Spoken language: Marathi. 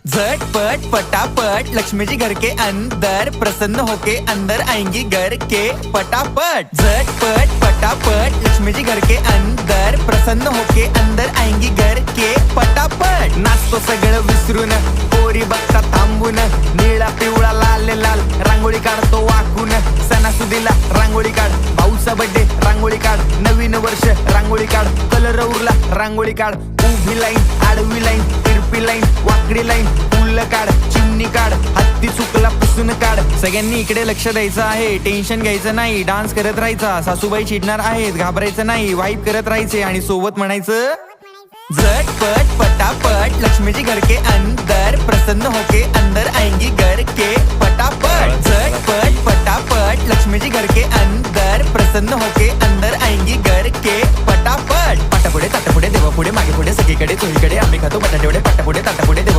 झटपट फटाफट लक्ष्मी जी घर के अंदर प्रसन्न होके अंदर आएंगी घर के फटाफट। झटपट फटाफट लक्ष्मी जी घर के अंदर प्रसन्न होके अंदर आएंगी घर के फटाफट। नाचतो सगळं विसरून पोरी बघता थांबून निळा पिवळा लाल लाल रांगोळी काढतो वाकून। सणासुदीला रांगोळी काढ, भाऊचा बर्थडे रांगोळी काढ, नवीन वर्ष रांगोळी काढ, कलर उरला रांगोळी काढ, उभी लाईन आडवी लाईन तिरपी लाईन वाकडी लाईन फुल काढ, चिमणी काढ, हत्ती चुकला पुसून काढ। सगळ्यांनी इकडे लक्ष द्यायचं आहे, टेन्शन घ्यायचं नाही, डान्स करत राहायचा। सासूबाई चिडणार आहेत, घाबरायचं नाही, वाईप करत राहायचे आणि सोबत म्हणायचं झटपट फटाफट लक्ष्मी जी घर के अंदर प्रसन्न होके अंदर आएंगी घर के फटाफट। झटपट फटाफट लक्ष्मी जी घर के अंदर प्रसन्न होके अंदर आएंगी घर के फटाफट। पाटापुढे ताटापुढे देवापुढे मागे पुढे सगळीकडे चोहीकडे आम्ही खातो बटाटेवडे पाटापुढे ताटापुढे देवा